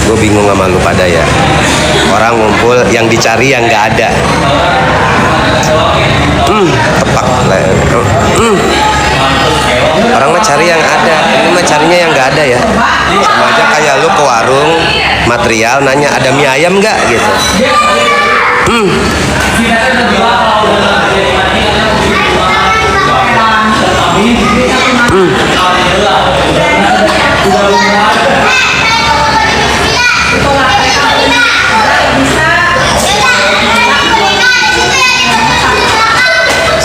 Gue bingung sama lu pada ya. Orang ngumpul yang dicari yang nggak ada. Tepak lah. Orang mah cari yang ada, ini mah carinya yang nggak ada ya. Sama aja kayak lu ke warung material nanya ada mie ayam nggak gitu.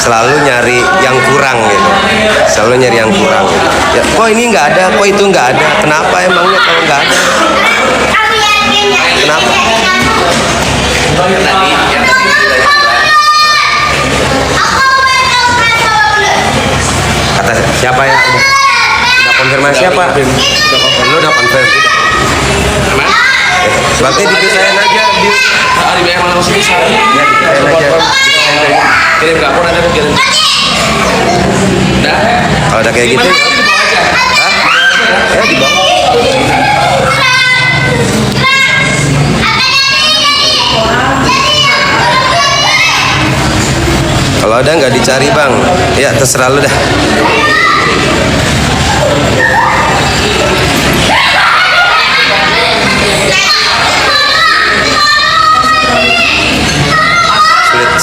Selalu nyari yang kurang gitu, selalu nyari yang kurang gitu. Ya, kok ini nggak ada, kok itu nggak ada, kenapa emangnya kalau nggak ada, kenapa? Kata siapa ya? Udah konfirmasi apa? Lu udah konfirm? Berarti dipisahin aja di yang mana masih bisa? Ya dipisahin aja. Kirim ke aku nanti aku kirim. Udah. Kalau udah kayak gitu, hah? Ya dibawa. Kalau ada nggak dicari bang, ya terserah lu dah.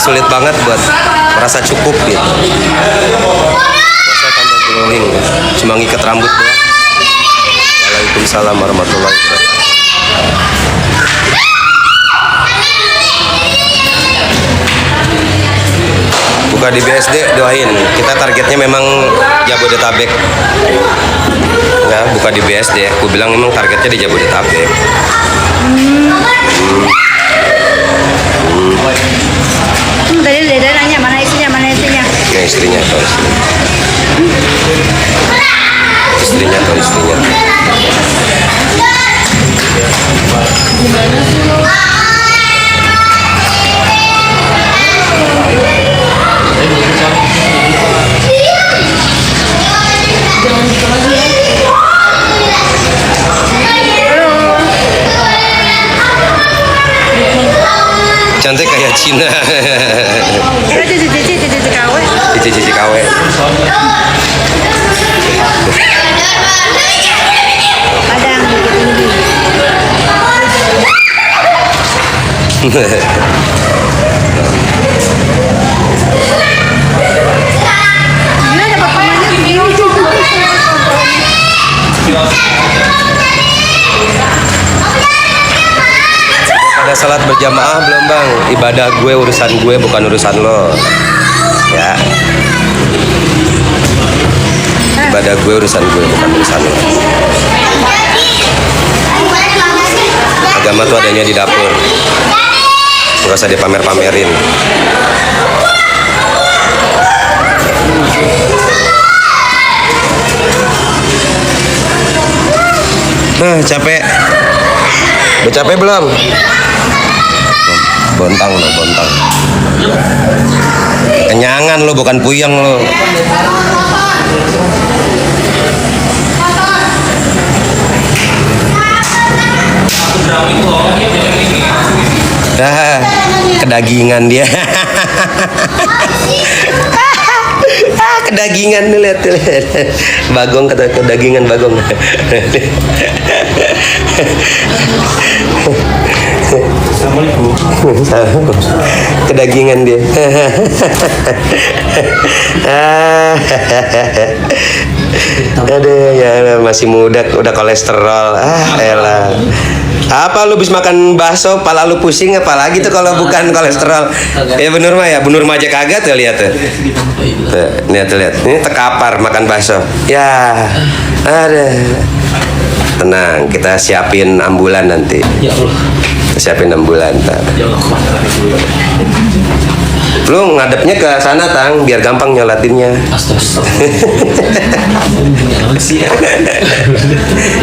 Sulit banget buat merasa cukup gitu. Puasa tambah glowing, cuma ngikat rambut doang. Waalaikumsalam warahmatullahi wabarakatuh. Buka di BSD, doain. Kita targetnya memang Jabodetabek. Ya, buka di BSD. Aku bilang memang targetnya di Jabodetabek. Tadi Deda nanya mana istrinya, mana istrinya? Nah, istrinya atau istrinya. Istrinya atau istrinya. Cantik kayak Cina. Cici kawe. Cici kawe. Padang Gila dapat temannya begini. Pada salat berjamaah belum bang? Ibadah gue urusan gue bukan urusan lo. Ya. Ibadah gue urusan gue bukan urusan lo. Agama tuh adanya di dapur. Nggak usah dipamer-pamerin. Nah, capek. Udah capek belum? Bontang lo, bontang. Kenyangan lo, bukan puyeng lo. Ah, kedagingan dia. Kedagingan nih, lihat. Bagong kata kedagingan Bagong. Assalamualaikum. Kedagingan dia. Aduh ya masih muda udah kolesterol. Elah. Apa lu habis makan bakso, pala lu pusing apalagi tuh kalau bukan kolesterol. Ya bener mah ya, bener mah aja kagak tuh lihat tuh. Lihat. Ini terkapar makan bakso. Ya. Ada. Tenang, kita siapin ambulan nanti. Ya Allah. Kita siapin ambulan. Ya Allah, Lu ngadepnya ke sana Tang, biar gampang nyolatinnya. Astaga.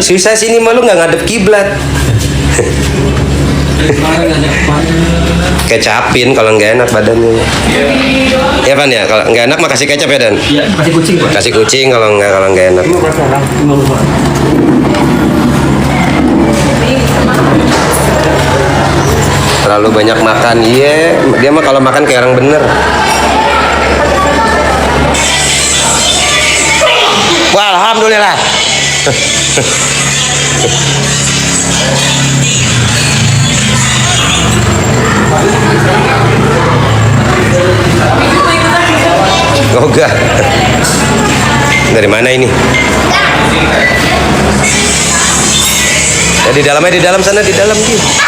Susah sini mah lu nggak ngadep kiblat. Kecapin kalau nggak enak badannya. Ya Pan ya, kalau nggak enak mah kasih kecap ya Dan. Iya, kasih kucing. Kasih kucing kalau nggak enak. terlalu banyak makan. Iya, dia mah kalau makan kayak orang bener. Wah, alhamdulillah. Oh enggak. Dari mana ini? Ya, di dalam sana, di dalam dia.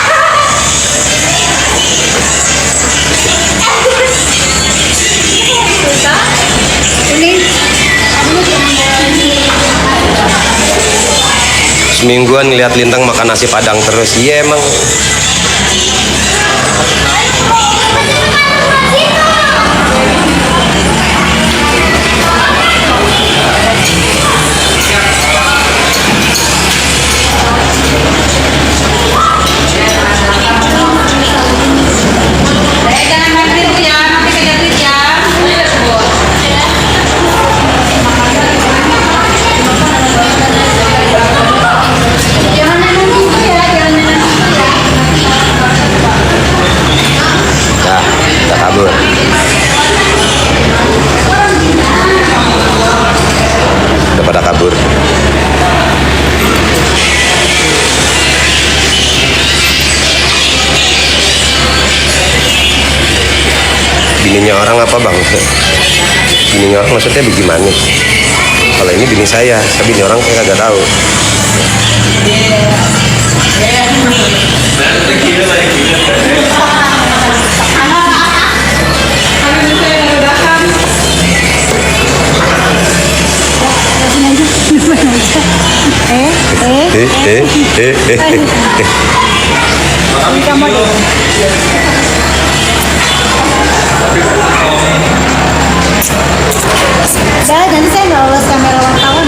Semingguan ngeliat Lintang makan nasi padang terus. Iya emang. Udah pada kabur. Bininya orang apa bang? Bininya orang maksudnya bagaimana? Kalau ini bini saya bini orang saya kagak tahu. Dah, nanti saya nggak lolos kamera wartawan.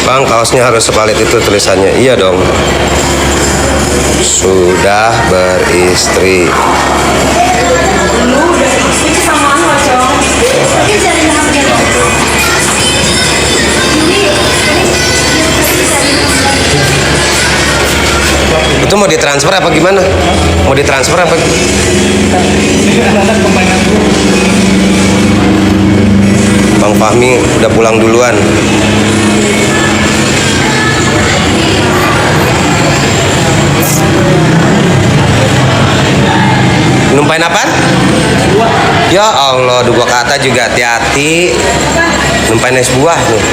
Bang, kaosnya harus sepalit itu tulisannya. Iya dong. Sudah beristri. Itu mau ditransfer apa gimana? Mau ditransfer apa? Bang Fahmi udah pulang duluan. Numpain apa? Ya Allah, dua kata juga hati-hati. Numpain es buah nih.